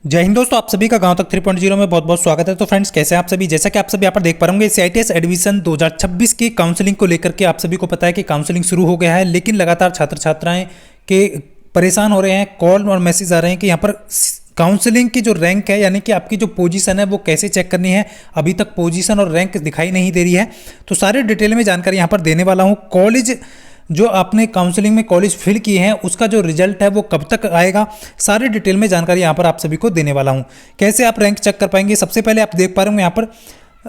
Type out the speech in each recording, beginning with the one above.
जय हिंद दोस्तों, आप सभी का गांव तक 3.0 में बहुत बहुत स्वागत है। तो फ्रेंड्स, कैसे हैं आप सभी। जैसा कि आप सभी यहाँ पर देख पा रहे सीआईटीएस एडमिशन 2026 की काउंसलिंग को लेकर के आप सभी को पता है कि काउंसलिंग शुरू हो गया है, लेकिन लगातार छात्र छात्राएं के परेशान हो रहे हैं। कॉल और मैसेज आ रहे हैं कि यहाँ पर काउंसलिंग की जो रैंक है, यानी कि आपकी जो पोजीशन है वो कैसे चेक करनी है। अभी तक पोजीशन और रैंक दिखाई नहीं दे रही है, तो सारे डिटेल में जानकारी यहाँ पर देने वाला हूँ। कॉलेज जो आपने काउंसलिंग में कॉलेज फिल किए हैं उसका जो रिजल्ट है वो कब तक आएगा, सारी डिटेल में जानकारी यहाँ पर आप सभी को देने वाला हूँ। कैसे आप रैंक चेक कर पाएंगे, सबसे पहले आप देख पा रहे होंगे यहाँ पर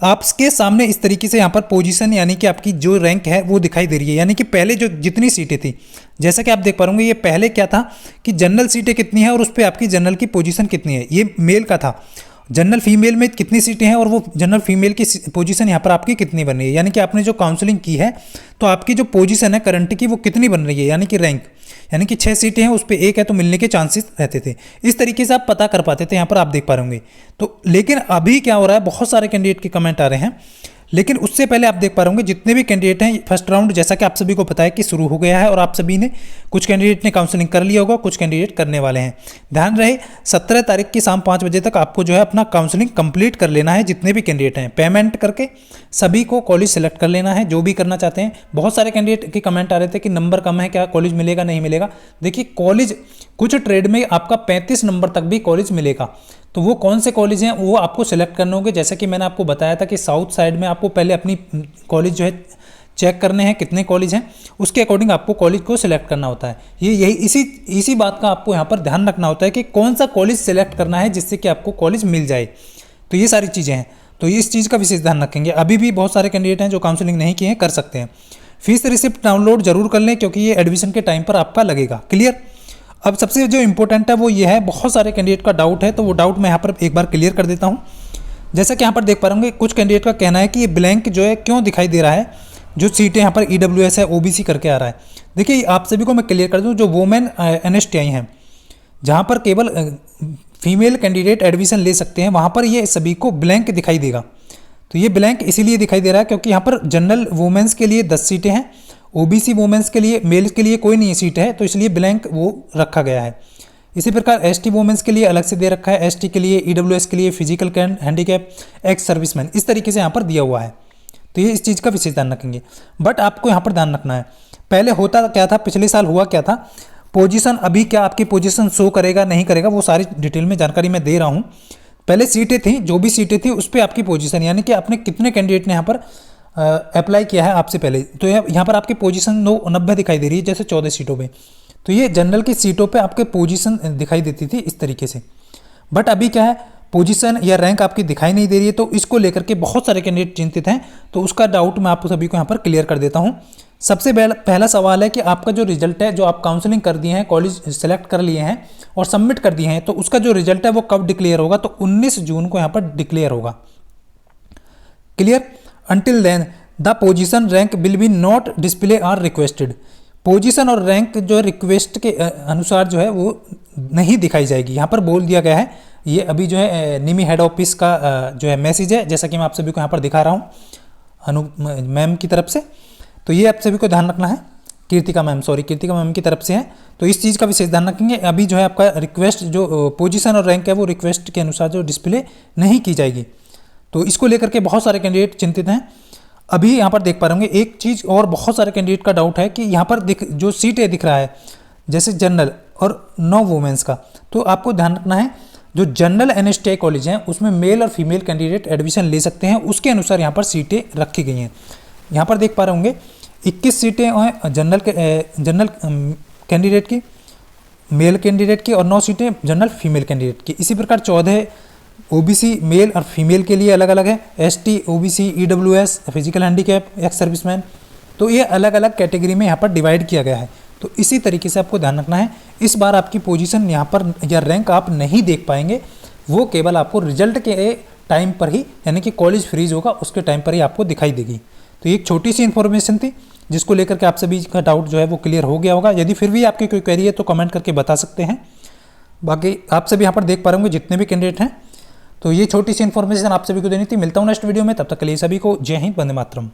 आपके सामने इस तरीके से यहाँ पर पोजीशन यानी कि आपकी जो रैंक है वो दिखाई दे रही है। यानी कि पहले जो जितनी सीटें थी, जैसा कि आप देख पा रहे होंगे, ये पहले क्या था कि जनरल सीटें कितनी है और उस पर आपकी जनरल की पोजीशन कितनी है। ये मेल का था, जनरल फीमेल में कितनी सीटें हैं और वो जनरल फीमेल की पोजीशन यहाँ पर आपकी कितनी बन रही है। यानी कि आपने जो काउंसलिंग की है तो आपकी जो पोजीशन है करंट की वो कितनी बन रही है, यानी कि रैंक। यानी कि 6 सीटें हैं, उस पर 1 है तो मिलने के चांसेस रहते थे। इस तरीके से आप पता कर पाते थे, यहाँ पर आप देख पा रहे होंगे। तो लेकिन अभी क्या हो रहा है, बहुत सारे कैंडिडेट के कमेंट आ रहे हैं, लेकिन उससे पहले आप देख पा रहे होंगे जितने भी कैंडिडेट हैं, फर्स्ट राउंड जैसा कि आप सभी को पता है कि शुरू हो गया है और आप सभी ने, कुछ कैंडिडेट ने काउंसलिंग कर लिया होगा, कुछ कैंडिडेट करने वाले हैं। ध्यान रहे 17 तारीख की शाम 5 बजे तक आपको जो है अपना काउंसलिंग कंप्लीट कर लेना है। जितने भी कैंडिडेट हैं पेमेंट करके सभी को कॉलेज सेलेक्ट कर लेना है, जो भी करना चाहते हैं। बहुत सारे कैंडिडेट के कमेंट आ रहे थे कि नंबर कम है, क्या कॉलेज मिलेगा नहीं मिलेगा। देखिए, कॉलेज कुछ ट्रेड में आपका 35 नंबर तक भी कॉलेज मिलेगा। तो वो कौन से कॉलेज हैं वो आपको सेलेक्ट करने होंगे। जैसा कि मैंने आपको बताया था कि साउथ साइड में आपको पहले अपनी कॉलेज जो है चेक करने हैं, कितने कॉलेज हैं, उसके अकॉर्डिंग आपको कॉलेज को सिलेक्ट करना होता है। यही इसी बात का आपको यहाँ पर ध्यान रखना होता है कि कौन सा कॉलेज सेलेक्ट करना है जिससे कि आपको कॉलेज मिल जाए। तो ये सारी चीज़ें हैं, तो इस चीज़ का विशेष ध्यान रखेंगे। अभी भी बहुत सारे कैंडिडेट हैं जो काउंसलिंग नहीं किए हैं, कर सकते हैं। फीस रिसिप्ट डाउनलोड जरूर कर लें क्योंकि ये एडमिशन के टाइम पर आपका लगेगा। क्लियर। अब सबसे जो इंपॉर्टेंट है वो ये है, बहुत सारे कैंडिडेट का डाउट है, तो वो डाउट मैं यहाँ पर एक बार क्लियर कर देता हूँ। जैसा कि यहाँ पर देख पा रहे होंगे, कुछ कैंडिडेट का कहना है कि ये ब्लैंक जो है क्यों दिखाई दे रहा है, जो सीटें यहाँ पर EWS है, OBC करके आ रहा है। देखिए, आप सभी को मैं क्लियर कर दूँ, जो वोमेन NSTI हैं, जहाँ पर केवल फीमेल कैंडिडेट एडमिशन ले सकते हैं, वहाँ पर ये सभी को ब्लैंक दिखाई देगा। तो ये ब्लैंक इसीलिए दिखाई दे रहा है क्योंकि यहाँ पर जनरल वुमेंस के लिए 10 सीटें हैं, OBC वुमेंस के लिए, मेल्स के लिए कोई नहीं सीट है, तो इसलिए ब्लैंक वो रखा गया है। इसी प्रकार ST वुमेंस के लिए अलग से दे रखा है, ST के लिए, EWS के लिए, फिजिकल हैंडीकैप, एक्स सर्विसमैन, इस तरीके से यहाँ पर दिया हुआ है। तो ये इस चीज़ का विशेष ध्यान रखेंगे। बट आपको यहाँ पर ध्यान रखना है, पहले होता क्या था, पिछले साल हुआ क्या था, पोजीशन अभी क्या आपकी पोजीशन शो करेगा नहीं करेगा, वो सारी डिटेल में जानकारी मैं दे रहा हूँ। पहले सीटें थी, जो भी सीटें थी उस पर आपकी पोजीशन, यानी कि आपने कितने कैंडिडेट ने यहाँ पर अप्लाई किया है आपसे पहले, तो यहाँ पर आपकी पोजीशन 90 दिखाई दे रही है, जैसे 14 सीटों पे। तो ये जनरल की सीटों पे आपके पोजीशन दिखाई देती थी इस तरीके से। बट अभी क्या है, पोजीशन या रैंक आपकी दिखाई नहीं दे रही है, तो इसको लेकर के बहुत सारे कैंडिडेट चिंतित हैं। तो उसका डाउट मैं आप सभी को यहाँ पर क्लियर कर देता हूँ। सबसे पहला सवाल है कि आपका जो रिजल्ट है, जो आप काउंसलिंग कर दिए हैं, कॉलेज सेलेक्ट कर लिए हैं और सबमिट कर दिए हैं, तो उसका जो रिजल्ट है वो कब डिक्लेयर होगा, तो 19 जून को यहाँ पर डिक्लेयर होगा। Clear. Until then the position rank will be not display or requested. Position और रैंक जो रिक्वेस्ट के अनुसार जो है वो नहीं दिखाई जाएगी, यहाँ पर बोल दिया गया है। ये अभी जो है निमी हेड ऑफिस का जो है मैसेज है, जैसा कि मैं आप सभी को यहाँ पर दिखा रहा हूँ अनु मैम की तरफ से। तो ये आप सभी को ध्यान रखना है, कीर्तिका मैम की तरफ से है, तो इस चीज़ का विशेष ध्यान रखेंगे। अभी जो है आपका रिक्वेस्ट जो पोजीशन और रैंक है वो रिक्वेस्ट के अनुसार जो डिस्प्ले नहीं की जाएगी, तो इसको लेकर के बहुत सारे कैंडिडेट चिंतित हैं। अभी यहाँ पर देख पा रहे होंगे एक चीज़ और, बहुत सारे कैंडिडेट का डाउट है कि यहाँ पर जो सीटें दिख रहा है जैसे जनरल और 9 वुमेंस का, तो आपको ध्यान रखना है जो जनरल NSTI कॉलेज हैं उसमें मेल और फीमेल कैंडिडेट एडमिशन ले सकते हैं, उसके अनुसार यहाँ पर सीटें रखी गई हैं। यहाँ पर देख पा रहे होंगे 21 सीटें हैं जनरल कैंडिडेट की, मेल कैंडिडेट की, और 9 सीटें जनरल फीमेल कैंडिडेट की। इसी प्रकार 14 OBC मेल और फीमेल के लिए अलग अलग है, ST, OBC, EWS, physical handicap, ex serviceman, तो ये अलग अलग कैटेगरी में यहाँ पर डिवाइड किया गया है। तो इसी तरीके से आपको ध्यान रखना है। इस बार आपकी पोजीशन यहाँ पर या रैंक आप नहीं देख पाएंगे, वो केवल आपको रिजल्ट के टाइम पर ही, यानी कि कॉलेज फ्रीज होगा उसके टाइम पर ही आपको दिखाई देगी। तो ये एक छोटी सी इन्फॉर्मेशन थी जिसको लेकर के आप सभी का डाउट जो है वो क्लियर हो गया होगा। यदि फिर भी आपकी कोई क्वेरी है तो कमेंट करके बता सकते हैं। बाकी आप सभी यहाँ पर देख पा रहे होंगे जितने भी कैंडिडेट हैं, तो ये छोटी सी इन्फॉर्मेशन आप सभी को देनी थी। मिलता हूँ नेक्स्ट वीडियो में, तब तक के लिए सभी को जय हिंद, वंदे मातरम।